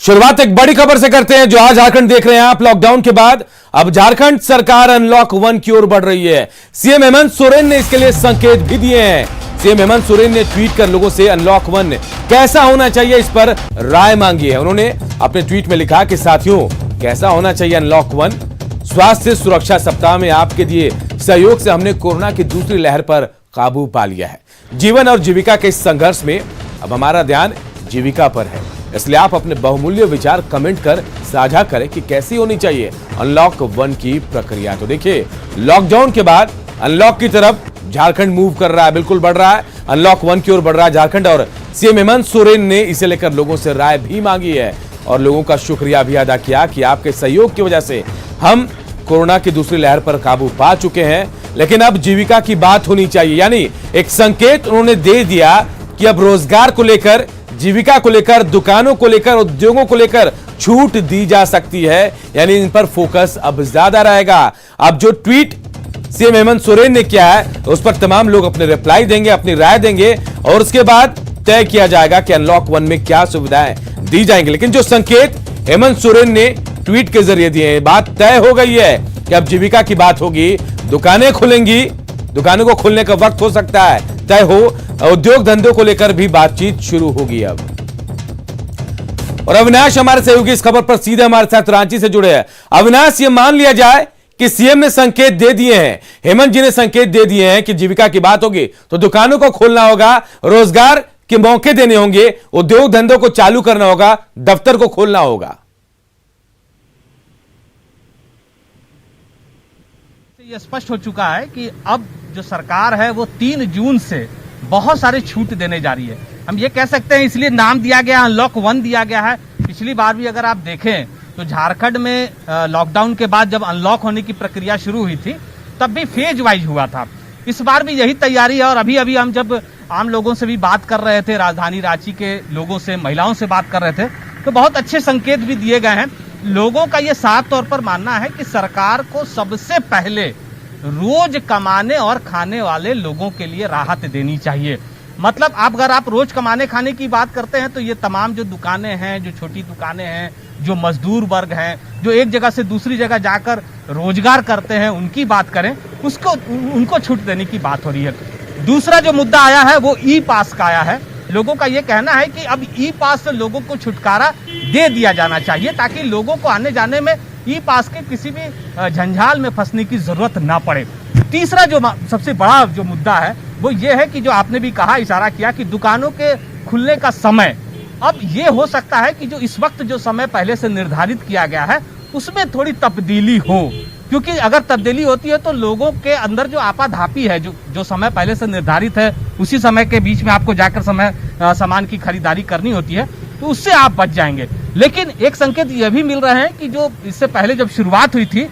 शुरुआत एक बड़ी खबर से करते हैं जो आज झारखंड देख रहे हैं आप। लॉकडाउन के बाद अब झारखंड सरकार अनलॉक 1 की ओर बढ़ रही है। सीएम हेमंत सोरेन ने इसके लिए संकेत भी दिए हैं। सीएम हेमंत सोरेन ने ट्वीट कर लोगों से अनलॉक 1 कैसा होना चाहिए इस पर राय मांगी है। उन्होंने अपने ट्वीट में लिखा कि साथियों, कैसा होना चाहिए अनलॉक 1। स्वास्थ्य सुरक्षा सप्ताह में आपके दिए सहयोग से हमने कोरोना की दूसरी लहर पर काबू पा लिया है। जीवन और जीविका के इस संघर्ष में अब हमारा ध्यान जीविका पर है, इसलिए आप अपने बहुमूल्य विचार कमेंट कर साझा करें कि कैसी होनी चाहिए अनलॉक 1 की प्रक्रिया। तो देखिए, लॉकडाउन के बाद अनलॉक की तरफ झारखंड मूव कर रहा है, बिल्कुल बढ़ रहा है। अनलॉक 1 की ओर बढ़ रहा है झारखंड और सीएम हेमंत सोरेन ने इसे लेकर लोगों से राय भी मांगी है और लोगों का शुक्रिया भी अदा किया कि आपके सहयोग की वजह से हम कोरोना की दूसरी लहर पर काबू पा चुके हैं, लेकिन अब जीविका की बात होनी चाहिए। यानी एक संकेत उन्होंने दे दिया कि अब रोजगार को लेकर, जीविका को लेकर, दुकानों को लेकर, उद्योगों को लेकर छूट दी जा सकती है। यानी इन पर फोकस अब ज्यादा रहेगा। अब जो ट्वीट सीएम हेमंत सोरेन ने किया है उस पर तमाम लोग अपने रिप्लाई देंगे, अपनी राय देंगे और उसके बाद तय किया जाएगा कि अनलॉक 1 में क्या सुविधाएं दी जाएंगी। लेकिन जो संकेत हेमंत सोरेन ने ट्वीट के जरिए दिए हैं, बात तय हो गई है कि अब जीविका की बात होगी, दुकानें खुलेंगी, दुकानों को खुलने का वक्त हो सकता है तय हो, उद्योग धंधों को लेकर भी बातचीत शुरू होगी अब। और अविनाश हमारे सहयोगी इस खबर पर सीधे हमारे साथ रांची से जुड़े हैं। अविनाश, ये मान लिया जाए कि सीएम ने संकेत दे दिए हैं, हेमंत जी ने संकेत दे दिए हैं कि जीविका की बात होगी तो दुकानों को खोलना होगा, रोजगार के मौके देने होंगे, उद्योग धंधों को चालू करना होगा, दफ्तर को खोलना होगा। ये स्पष्ट हो चुका है कि अब जो सरकार है वो 3 जून से बहुत सारी छूट देने जा रही है। हम ये कह सकते हैं, इसलिए नाम दिया गया, अनलॉक 1 दिया गया है। पिछली बार भी अगर आप देखें तो झारखंड में लॉकडाउन के बाद जब अनलॉक होने की प्रक्रिया शुरू हुई थी तब भी फेज वाइज हुआ था। इस बार भी यही तैयारी है और अभी अभी हम जब आम लोगों से भी बात कर रहे थे, राजधानी रांची के लोगों से, महिलाओं से बात कर रहे थे, तो बहुत अच्छे संकेत भी दिए गए हैं। लोगों का ये साफ तौर पर मानना है कि सरकार को सबसे पहले रोज कमाने और खाने वाले लोगों के लिए राहत देनी चाहिए। मतलब अगर आप रोज कमाने खाने की बात करते हैं तो ये तमाम जो दुकानें हैं, जो छोटी दुकानें हैं, जो मजदूर वर्ग हैं, जो एक जगह से दूसरी जगह जाकर रोजगार करते हैं, उनकी बात करें, उनको छूट देने की बात हो रही है। दूसरा जो मुद्दा आया है वो ई पास का आया है। लोगों का ये कहना है कि अब ई पास से लोगों को छुटकारा दे दिया जाना चाहिए ताकि लोगों को आने जाने में ई पास के किसी भी झंझाल में फंसने की जरूरत ना पड़े। तीसरा जो सबसे बड़ा जो मुद्दा है वो ये है कि जो आपने भी कहा, इशारा किया कि दुकानों के खुलने का समय अब ये हो सकता है कि जो इस वक्त जो समय पहले से निर्धारित किया गया है उसमें थोड़ी तब्दीली हो, क्योंकि अगर तब्दीली होती है तो लोगों के अंदर जो आपाधापी है, जो समय पहले से निर्धारित है उसी समय के बीच में आपको जाकर सामान की खरीदारी करनी होती है, तो उससे आप बच जाएंगे। लेकिन एक संकेत यह भी मिल रहे हैं कि जो इससे पहले जब शुरुआत हुई थी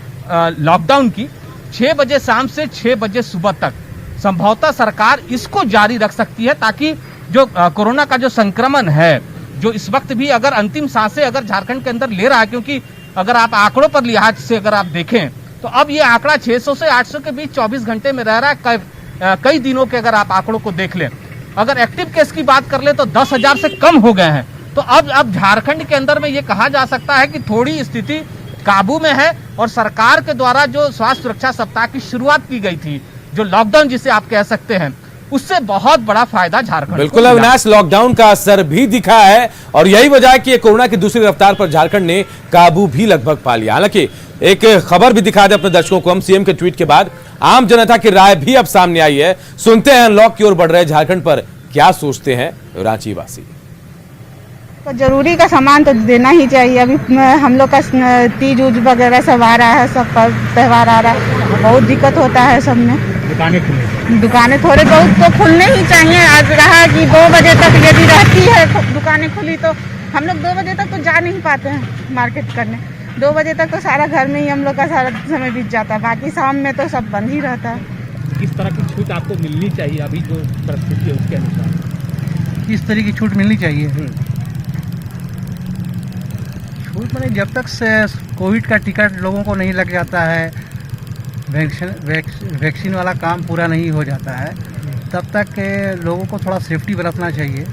लॉकडाउन की, 6 बजे शाम से 6 बजे सुबह तक संभवतः सरकार इसको जारी रख सकती है ताकि जो कोरोना का जो संक्रमण है, जो इस वक्त भी अगर अंतिम सांसें अगर झारखंड के अंदर ले रहा है, क्योंकि अगर आप आंकड़ों पर लिहाज से अगर आप देखें तो अब ये आंकड़ा 600 से 800 के बीच 24 घंटे में रह रहा है। कई दिनों के अगर आप आंकड़ों को देख लें, अगर एक्टिव केस की बात कर ले तो 10,000 से कम हो गए हैं। तो अब झारखंड के अंदर में ये कहा जा सकता है कि थोड़ी स्थिति काबू में है और सरकार के द्वारा जो स्वास्थ्य सुरक्षा सप्ताह की शुरुआत की गई थी, जो लॉकडाउन जिसे आप कह सकते हैं, उससे बहुत बड़ा फायदा झारखंड। बिल्कुल अविनाश, लॉकडाउन का असर भी दिखा है और यही वजह है कि कोरोना की दूसरी रफ्तार पर झारखंड ने काबू भी लगभग पा लिया। हालांकि एक खबर भी दिखा दे अपने दर्शकों को हम, सीएम के ट्वीट के बाद आम जनता की राय भी अब सामने आई है। सुनते हैं अनलॉक की ओर बढ़ रहे झारखंड पर क्या सोचते हैं रांची वासी। तो जरूरी का सामान तो देना ही चाहिए। अभी हम लोग का तीज उज वगैरह सब आ रहा है, सब त्यौहार आ रहा है, बहुत दिक्कत होता है सब में। दुकानें थोड़े बहुत तो खुलने ही चाहिए। आज रहा कि 2 बजे तक यदि रहती है दुकानें खुली तो हम लोग 2 बजे तक तो जा नहीं पाते हैं मार्केट करने। 2 बजे तक तो सारा घर में ही हम लोग का सारा समय बीत जाता है, बाकी शाम में तो सब बंद ही रहता है। किस तरह की छूट आपको मिलनी चाहिए अभी जो परिस्थिति है उसके अनुसार? किस तरह की छूट मिलनी चाहिए? छूट मैंने जब तक से कोविड का टिकट लोगों को नहीं लग जाता है, वैक्सीन वाला काम पूरा नहीं हो जाता है, तब तक लोगों को थोड़ा सेफ्टी बरतना चाहिए।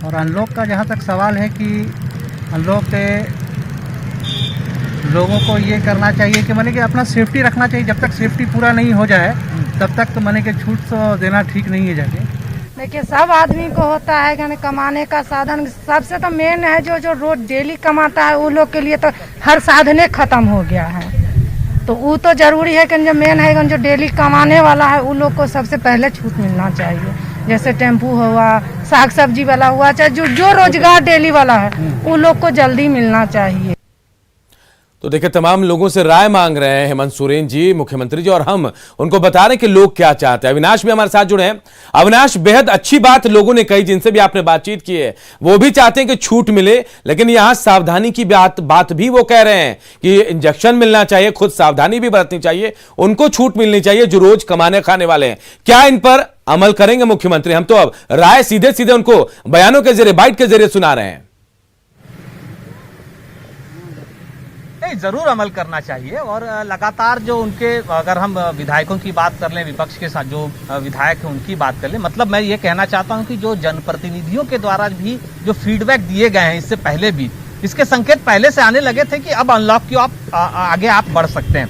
और अनलॉक का जहाँ तक सवाल है कि अनलॉक के लोगों को ये करना चाहिए कि माने कि अपना सेफ्टी रखना चाहिए। जब तक सेफ्टी पूरा नहीं हो जाए तब तक तो माने कि छूट तो देना ठीक नहीं है जाके। देखिए सब आदमी को होता है कि कमाने का साधन, सबसे तो मेन है जो रोज डेली कमाता है वो लोग के लिए तो हर साधने खत्म हो गया है। तो वो तो जरूरी है कि जो मेन है जो डेली कमाने वाला है वो लोग को सबसे पहले छूट मिलना चाहिए। जैसे टेम्पू हुआ, साग सब्जी वाला हुआ, चाहे जो रोजगार डेली वाला है वो लोग को जल्दी मिलना चाहिए। तो देखिए तमाम लोगों से राय मांग रहे हैं हेमंत सोरेन जी, मुख्यमंत्री जी, और हम उनको बता रहे हैं कि लोग क्या चाहते हैं। अविनाश भी हमारे साथ जुड़े हैं। अविनाश, बेहद अच्छी बात लोगों ने कही जिनसे भी आपने बातचीत की है, वो भी चाहते हैं कि छूट मिले, लेकिन यहां सावधानी की बात भी वो कह रहे हैं कि इंजेक्शन मिलना चाहिए, खुद सावधानी भी बरतनी चाहिए, उनको छूट मिलनी चाहिए जो रोज कमाने खाने वाले हैं। क्या इन पर अमल करेंगे मुख्यमंत्री? हम तो अब राय सीधे सीधे उनको बयानों के जरिए, बाइट के जरिए सुना रहे हैं। नहीं, जरूर अमल करना चाहिए। और लगातार जो उनके, अगर हम विधायकों की बात कर लें, विपक्ष के साथ जो विधायक हैं उनकी बात कर लें, मतलब मैं ये कहना चाहता हूं कि जो जनप्रतिनिधियों के द्वारा भी जो फीडबैक दिए गए हैं इससे पहले भी, इसके संकेत पहले से आने लगे थे कि अब अनलॉक की आगे आप बढ़ सकते हैं।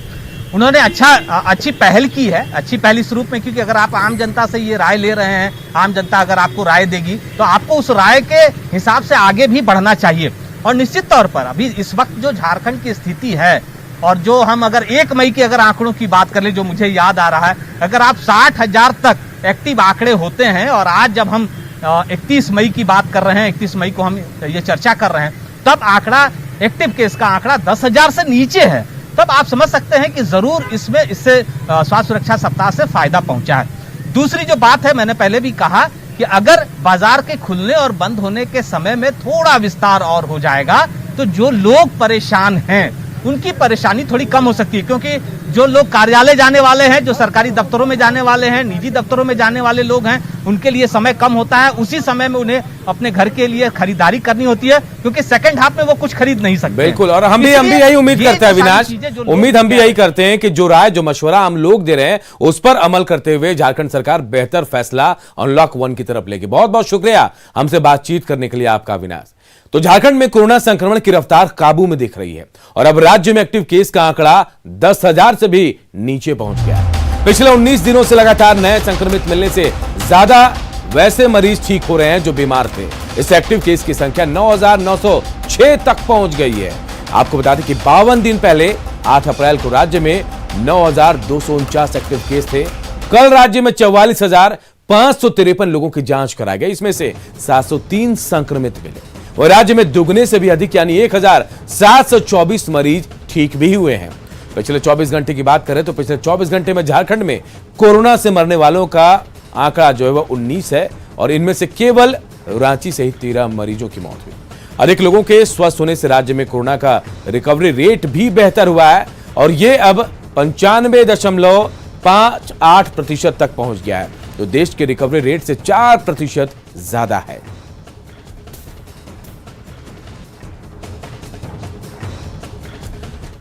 उन्होंने अच्छी पहल की है, अच्छी पहल इस रूप में, क्योंकि अगर आप आम जनता से ये राय ले रहे हैं, आम जनता अगर आपको राय देगी तो आपको उस राय के हिसाब से आगे भी बढ़ना चाहिए। और निश्चित तौर पर अभी इस वक्त जो झारखंड की स्थिति है, और जो हम अगर 1 मई के अगर आंकड़ों की बात कर ले, जो मुझे याद आ रहा है, अगर आप 60,000 तक एक्टिव आंकड़े होते हैं, और आज जब हम 31 मई की बात कर रहे हैं, 31 मई को हम ये चर्चा कर रहे हैं, तब आंकड़ा, एक्टिव केस का आंकड़ा 10,000 से नीचे है, तब आप समझ सकते हैं कि जरूर इससे स्वास्थ्य सुरक्षा सप्ताह से फायदा पहुंचा है। दूसरी जो बात है, मैंने पहले भी कहा कि अगर बाजार के खुलने और बंद होने के समय में थोड़ा विस्तार और हो जाएगा तो जो लोग परेशान हैं उनकी परेशानी थोड़ी कम हो सकती है, क्योंकि जो लोग कार्यालय जाने वाले हैं, जो सरकारी दफ्तरों में जाने वाले हैं, निजी दफ्तरों में जाने वाले लोग हैं, उनके लिए समय कम होता है। उसी समय में उन्हें अपने घर के लिए खरीदारी करनी होती है, क्योंकि सेकंड हाफ में वो कुछ खरीद नहीं सकते। बिल्कुल, और हम भी यही उम्मीद करते हैं अविनाश, उम्मीद हम भी यही करते हैं कि जो राय, जो मशवरा हम लोग दे रहे हैं उस पर अमल करते हुए झारखंड सरकार बेहतर फैसला अनलॉक 1 की तरफ लेगी। बहुत बहुत शुक्रिया हमसे बातचीत करने के लिए आपका अविनाश। तो झारखंड में कोरोना संक्रमण की रफ्तार काबू में दिख रही है और अब राज्य में एक्टिव केस का आंकड़ा 10,000 से भी नीचे पहुंच गया है। पिछले 19 दिनों से लगातार नए संक्रमित मिलने से ज्यादा वैसे मरीज ठीक हो रहे हैं जो बीमार थे। इस एक्टिव केस की संख्या 9,906 तक पहुंच गई है। आपको बता दें कि 52 दिन पहले 8 अप्रैल को राज्य में 9,249 एक्टिव केस थे। कल राज्य में 44,553 लोगों की जांच कराई गई, इसमें से 703 संक्रमित मिले और राज्य में दुगने से भी अधिक यानी 1,724 मरीज ठीक भी हुए हैं। पिछले 24 घंटे की बात करें तो पिछले 24 घंटे में झारखंड में कोरोना से मरने वालों का आंकड़ा जो है वह 19 है और इनमें से केवल रांची सहित 13 मरीजों की मौत हुई। अधिक लोगों के स्वस्थ होने से राज्य में कोरोना का रिकवरी रेट भी बेहतर हुआ है और यह अब 95.58% तक पहुंच गया है, तो देश के रिकवरी रेट से 4% ज्यादा है।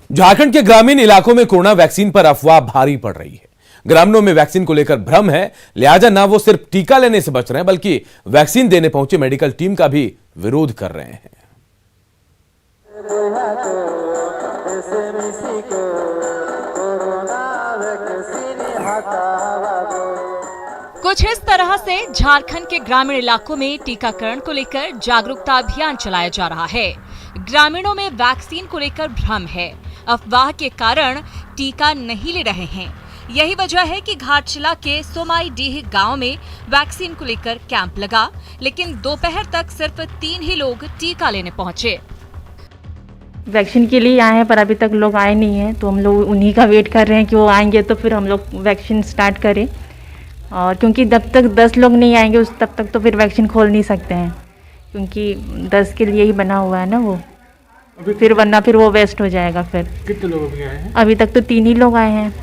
झारखंड के ग्रामीण इलाकों में कोरोना वैक्सीन पर अफवाह भारी पड़ रही है। ग्रामीणों में वैक्सीन को लेकर भ्रम है, लिहाजा ना वो सिर्फ टीका लेने से बच रहे हैं बल्कि वैक्सीन देने पहुंचे मेडिकल टीम का भी विरोध कर रहे हैं। कुछ इस तरह से झारखंड के ग्रामीण इलाकों में टीकाकरण को लेकर जागरूकता अभियान चलाया जा रहा है। ग्रामीणों में वैक्सीन को लेकर भ्रम है, अफवाह के कारण टीका नहीं ले रहे हैं। यही वजह है कि घाटशिला के सोमाईडीह गांव में वैक्सीन को लेकर कैंप लगा, लेकिन दोपहर तक सिर्फ 3 ही लोग टीका लेने पहुंचे। वैक्सीन के लिए आए हैं पर अभी तक लोग आए नहीं हैं, तो हम लोग उन्हीं का वेट कर रहे हैं कि वो आएंगे तो फिर हम लोग वैक्सीन स्टार्ट करें। और क्योंकि जब तक 10 लोग नहीं आएंगे तब तक तो फिर वैक्सीन खोल नहीं सकते हैं, क्योंकि 10 के लिए ही बना हुआ है ना वो, फिर वरना फिर वो वेस्ट हो जाएगा। फिर कितने लोग अभी आए हैं? अभी तक तो 3 ही लोग आए हैं।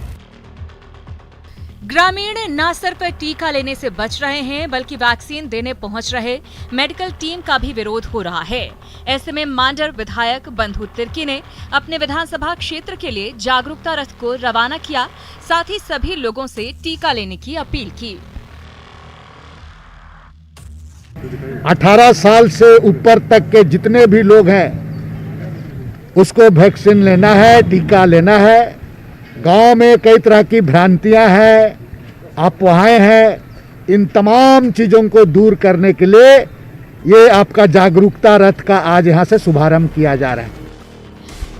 ग्रामीण न सिर्फ टीका लेने से बच रहे हैं बल्कि वैक्सीन देने पहुंच रहे मेडिकल टीम का भी विरोध हो रहा है। ऐसे में मांडर विधायक बंधु तिर्की ने अपने विधानसभा क्षेत्र के लिए जागरूकता रथ को रवाना किया, साथ ही सभी लोगों से टीका लेने की अपील की। 18 साल से ऊपर तक के जितने भी लोग हैं उसको वैक्सीन लेना है, टीका लेना है। गांव में कई तरह की भ्रांतियां हैं, अफवाहें हैं, इन तमाम चीजों को दूर करने के लिए ये आपका जागरूकता रथ का आज यहाँ से शुभारंभ किया जा रहा है।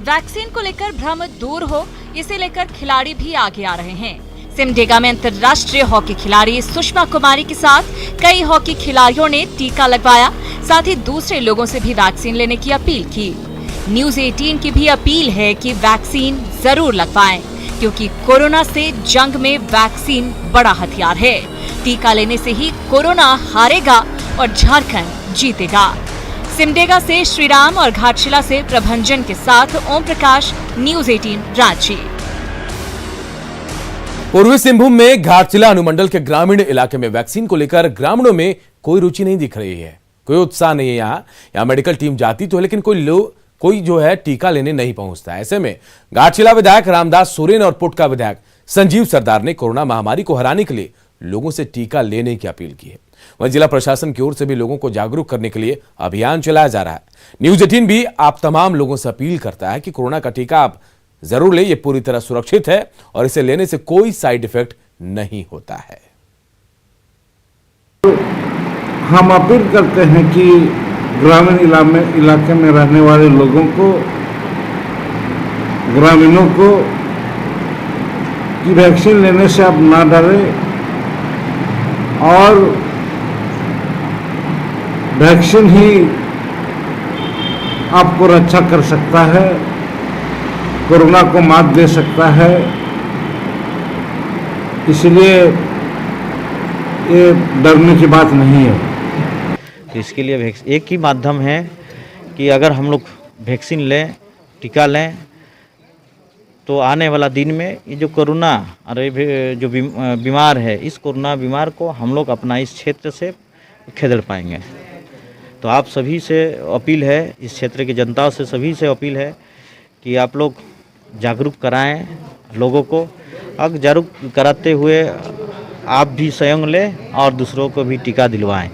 वैक्सीन को लेकर भ्रम दूर हो, इसे लेकर खिलाड़ी भी आगे आ रहे हैं। सिमडेगा में अंतर्राष्ट्रीय हॉकी खिलाड़ी सुषमा कुमारी के साथ कई हॉकी खिलाड़ियों ने टीका लगवाया, साथ ही दूसरे लोगों से भी वैक्सीन लेने की अपील की। न्यूज़ 18 की भी अपील है कि वैक्सीन जरूर लगवाएं, क्योंकि कोरोना से जंग में वैक्सीन बड़ा हथियार है। टीका लेने से ही कोरोना हारेगा और झारखंड जीतेगा। सिमडेगा से श्रीराम और घाटशिला से प्रभंजन के साथ ओम प्रकाश, न्यूज़ 18 रांची। पूर्वी सिंहभूम में घाटशिला अनुमंडल के ग्रामीण इलाके में वैक्सीन को लेकर ग्रामीणों में कोई रुचि नहीं दिख रही है, कोई उत्साह नहीं है। यहाँ मेडिकल टीम जाती तो है, लेकिन कोई जो है टीका लेने नहीं पहुंचता। ऐसे में घाटशिला विधायक रामदास सोरेन और पुटका विधायक संजीव सरदार ने कोरोना महामारी को हराने के लिए लोगों से टीका लेने की अपील की है। वहीं जिला प्रशासन की ओर से भी लोगों को जागरूक करने के लिए अभियान चलाया जा रहा है। न्यूज़ 18 भी आप तमाम लोगों से अपील करता है कि कोरोना का टीका आप जरूर ले, ये पूरी तरह सुरक्षित है और इसे लेने से कोई साइड इफेक्ट नहीं होता है। हम अपील करते हैं कि ग्रामीण इलाके में रहने वाले लोगों को, ग्रामीणों को कि वैक्सीन लेने से आप ना डरें और वैक्सीन ही आपको रक्षा कर सकता है, कोरोना को मात दे सकता है। इसलिए ये डरने की बात नहीं है। तो इसके लिए एक ही माध्यम है कि अगर हम लोग वैक्सीन लें, टीका लें, तो आने वाला दिन में ये जो कोरोना अरे जो बीमार है, इस कोरोना बीमार को हम लोग अपना इस क्षेत्र से खेदड़ पाएंगे। तो आप सभी से अपील है, इस क्षेत्र की जनता से सभी से अपील है कि आप लोग जागरूक कराएं लोगों को। अब जागरूक कराते हुए आप भी स्वयं लें और दूसरों को भी टीका दिलवाएं।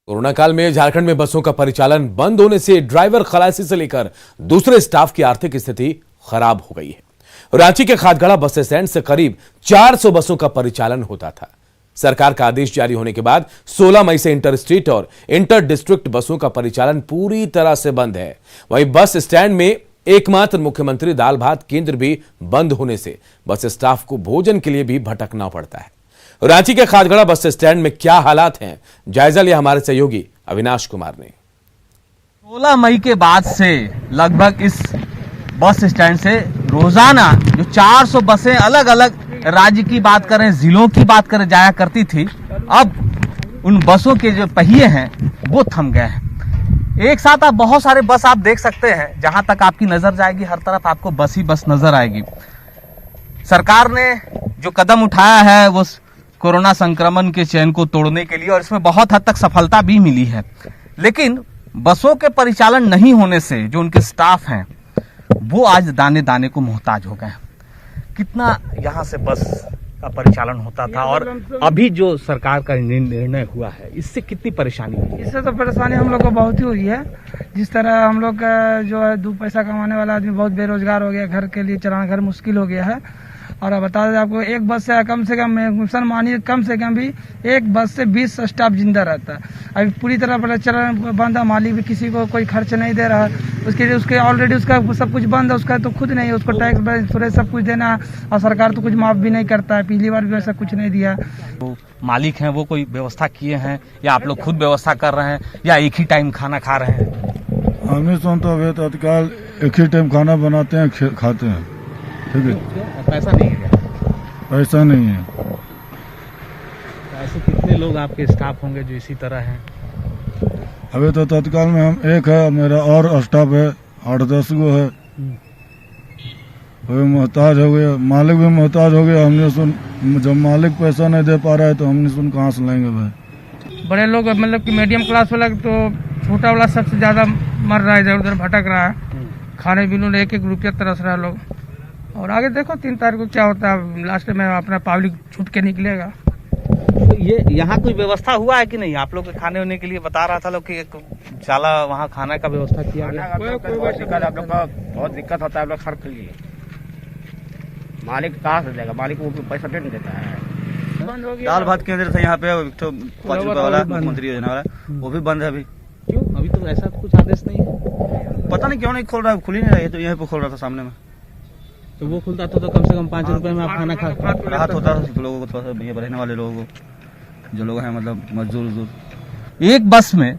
कोरोना काल में झारखंड में बसों का परिचालन बंद होने से ड्राइवर, खलासी से लेकर दूसरे स्टाफ की आर्थिक स्थिति खराब हो गई है। रांची के खादगड़ा बस स्टैंड से करीब 400 बसों का परिचालन होता था। सरकार का आदेश जारी होने के बाद 16 मई से इंटर स्टेट और इंटर डिस्ट्रिक्ट बसों का परिचालन पूरी तरह से बंद है। वहीं बस स्टैंड में एकमात्र मुख्यमंत्री दाल भात केंद्र भी बंद होने से बस स्टाफ को भोजन के लिए भी भटकना पड़ता है। रांची के खादगड़ा बस स्टैंड में क्या हालात हैं, जायजा लिया हमारे सहयोगी अविनाश कुमार ने। 16 मई के बाद से लगभग इस बस स्टैंड से रोजाना जो 400 बसें अलग अलग राज्य की बात करें, जिलों की बात करें, जाया करती थी, अब उन बसों के जो पहिए हैं वो थम गए हैं। एक साथ आप बहुत सारे बस आप देख सकते हैं, जहां तक आपकी नजर जाएगी हर तरफ आपको बस ही बस नजर आएगी। सरकार ने जो कदम उठाया है वो कोरोना संक्रमण के चैन को तोड़ने के लिए, और इसमें बहुत हद तक सफलता भी मिली है। लेकिन बसों के परिचालन नहीं होने से जो उनके स्टाफ हैं वो आज दाने दाने को मोहताज हो गए। कितना यहाँ से बस का परिचालन होता था और अभी जो सरकार का निर्णय हुआ है, इससे कितनी परेशानी हुई? इससे तो परेशानी हम लोग को बहुत ही हुई है। जिस तरह हम लोग का जो है 2 पैसा कमाने वाला आदमी बहुत बेरोजगार हो गया, घर के लिए चलाना घर मुश्किल हो गया है। और बता दें आपको, एक बस से कम से कम मिशन मानिए कम से कम भी एक बस से 20 स्टाफ जिंदा रहता है। अभी पूरी तरह परिचालन बंद है, मालिक भी किसी को कोई खर्च नहीं दे रहा है। उसके लिए उसके ऑलरेडी उसका सब कुछ बंद है, उसका तो खुद नहीं है, उसको टैक्स इंश्योरेंस सब कुछ देना है और सरकार तो कुछ माफ भी नहीं करता है। पिछली बार भी ऐसा कुछ नहीं दिया। तो मालिक हैं वो कोई व्यवस्था किए हैं या आप लोग खुद व्यवस्था कर रहे हैं या एक ही टाइम खाना खा रहे हैं? हमें तो अभी तत्काल एक ही टाइम खाना बनाते हैं, खाते हैं। ठीक है, पैसा नहीं है? पैसा नहीं है। ऐसे कितने लोग आपके स्टाफ होंगे जो इसी तरह हैं? अभी तो तत्काल में हम एक है, मेरा और स्टाफ है 8-10 गो है। अभी मोहताज हो गया, मालिक भी मोहताज हो गया। हमने सुन, जब मालिक पैसा नहीं दे पा रहा है तो हमने सुन कहाँ से लेंगे भाई। बड़े लोग मतलब कि मीडियम क्लास वाला तो छोटा वाला सबसे ज्यादा मर रहा है, इधर उधर भटक रहा है। खाने पीने 1-1 रुपया तरस रहा है लोग। और आगे देखो 3 तारीख को क्या होता है, लास्ट में अपना पब्लिक छूट के निकलेगा। तो ये यहाँ कोई व्यवस्था हुआ है कि नहीं? आप लोग के खाने होने के लिए बता रहा था लोग कि एक शाला वहाँ खाने का व्यवस्था किया गया। आप लोग का बहुत दिक्कत होता है, आप लोग सर के लिए मालिक कहाँ से देगा? मालिक वो पैसा दे नहीं देता है। दाल भात केंद्र था यहाँ पे 5 रुपए वाला मुख्यमंत्री योजना वाला, वो भी बंद है अभी। क्यों? अभी तो ऐसा कुछ आदेश नहीं है। पता नहीं क्यों नहीं खोल रहा है, खुल ही नहीं रहा है। तो यहीं पे खोल रहा था सामने में, तो वो खुलता तो कम से कम 5 रुपए में आप खाना खा राहत होता है लोगों को, थोड़ा सा भैया रहने वाले लोगों को, जो लोग हैं मतलब मजदूर। एक बस में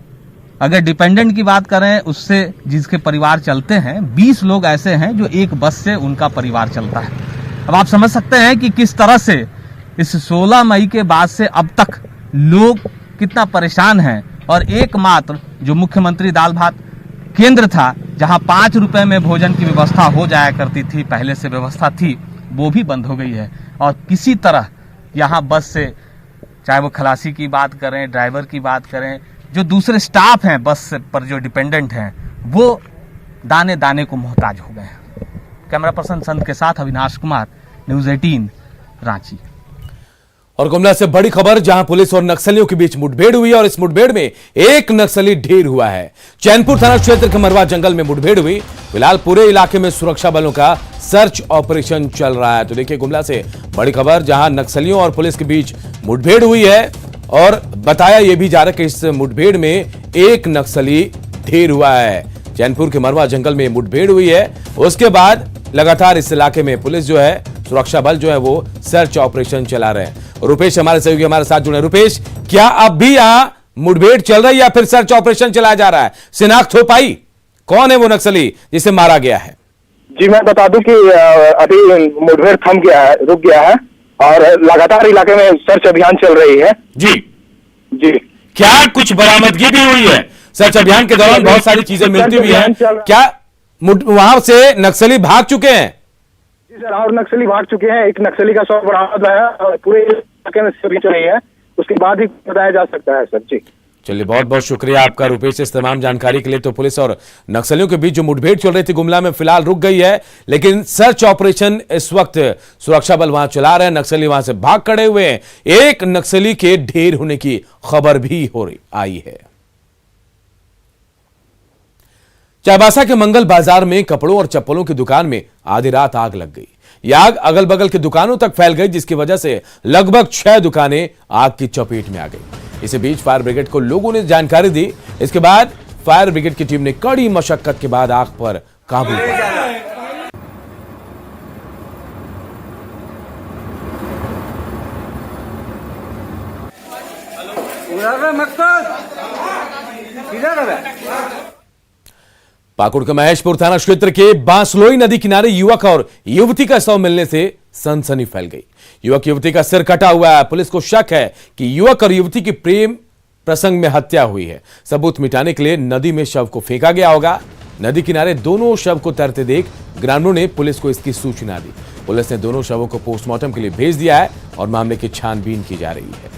अगर डिपेंडेंट की बात करें, उससे जिसके परिवार चलते हैं, 20 लोग ऐसे हैं जो एक बस से उनका परिवार चलता है। अब आप समझ सकते हैं कि किस तरह से इस 16 मई के बाद से अब तक लोग कितना परेशान हैं। और एकमात्र जो मुख्यमंत्री दाल भात केंद्र था, जहां 5 रुपए में भोजन की व्यवस्था हो जाया करती थी, पहले से व्यवस्था थी, वो भी बंद हो गई है। और किसी तरह यहाँ बस से, चाहे वो खलासी की बात करें, ड्राइवर की बात करें, जो दूसरे स्टाफ हैं बस पर जो डिपेंडेंट हैं, वो दाने दाने को मोहताज हो गए हैं। कैमरा पर्सन संत के साथ अविनाश कुमार, न्यूज़ 18 रांची। और गुमला से बड़ी खबर, जहां पुलिस और नक्सलियों के बीच मुठभेड़ हुई और इस मुठभेड़ में एक नक्सली ढेर हुआ है। चैनपुर थाना क्षेत्र के मरवा जंगल में मुठभेड़ हुई। फिलहाल पूरे इलाके में सुरक्षा बलों का सर्च ऑपरेशन चल रहा है। तो देखिए गुमला से बड़ी खबर, जहां नक्सलियों और पुलिस के बीच मुठभेड़ हुई है और बताया यह भी जा रहा है कि इस मुठभेड़ में एक नक्सली ढेर हुआ है। चैनपुर के मरवा जंगल में मुठभेड़ हुई है, उसके बाद लगातार इस इलाके में पुलिस जो है, सुरक्षा बल जो है वो सर्च ऑपरेशन चला रहे हैं। रुपेश हमारे सहयोगी हमारे साथ जुड़े। रुपेश, क्या अब भी यहाँ मुठभेड़ चल रही है या फिर सर्च ऑपरेशन चलाया जा रहा है? शिनाख्त हो पाई कौन है वो नक्सली जिसे मारा गया है? जी मैं बता दूं कि अभी मुठभेड़ थम गया है, रुक गया है और लगातार इलाके में सर्च अभियान चल रही है। जी जी, क्या कुछ बरामदगी भी हुई है? सर्च अभियान के दौरान बहुत सारी चीजें मिलती भी हैं, क्या वहां से नक्सली भाग चुके हैं? जी सर, और नक्सली भाग चुके हैं। एक नक्सली का शव बरामद है और पूरे इलाके में सर्च चल रही है, उसके बाद ही बताया जा सकता है सर। जी चलिए, बहुत बहुत शुक्रिया आपका रुपेश इस तमाम जानकारी के लिए। तो पुलिस और नक्सलियों के बीच जो मुठभेड़ चल रही थी गुमला में, फिलहाल रुक गई है, लेकिन सर्च ऑपरेशन इस वक्त सुरक्षा बल वहां चला रहे हैं। नक्सली वहां से भाग खड़े हुए हैं। एक नक्सली के ढेर होने की खबर भी हो रही आई है। चाईबासा के मंगल बाजार में कपड़ों और चप्पलों की दुकान में आधी रात आग लग गई। यह आग अगल बगल की दुकानों तक फैल गई, जिसकी वजह से लगभग 6 दुकानें आग की चपेट में आ गई। इसी बीच फायर ब्रिगेड को लोगों ने जानकारी दी। इसके बाद फायर ब्रिगेड की टीम ने कड़ी मशक्कत के बाद आग पर काबू पाया। पाकुड़ के महेशपुर थाना क्षेत्र के बांसलोई नदी किनारे युवक और युवती का शव मिलने से सनसनी फैल गई। युवक युवती का सिर कटा हुआ है। पुलिस को शक है कि युवक और युवती की प्रेम प्रसंग में हत्या हुई है। सबूत मिटाने के लिए नदी में शव को फेंका गया होगा। नदी किनारे दोनों शव को तैरते देख ग्रामीणों ने पुलिस को इसकी सूचना दी। पुलिस ने दोनों शवों को पोस्टमार्टम के लिए भेज दिया है और मामले की छानबीन की जा रही है।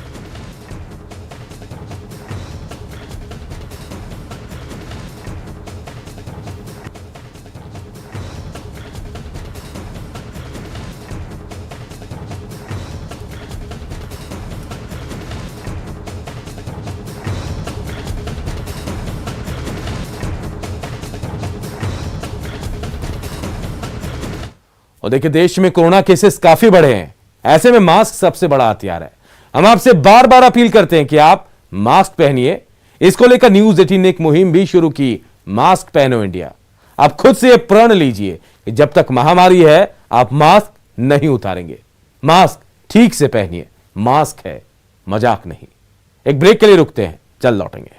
और देखिए, देश में कोरोना केसेस काफी बढ़े हैं। ऐसे में मास्क सबसे बड़ा हथियार है। हम आपसे बार बार अपील करते हैं कि आप मास्क पहनिए। इसको लेकर न्यूज़ 18 ने एक मुहिम भी शुरू की, मास्क पहनो इंडिया। आप खुद से प्रण लीजिए कि जब तक महामारी है आप मास्क नहीं उतारेंगे। मास्क ठीक से पहनिए, मास्क है, मजाक नहीं। एक ब्रेक के लिए रुकते हैं, चल लौटेंगे।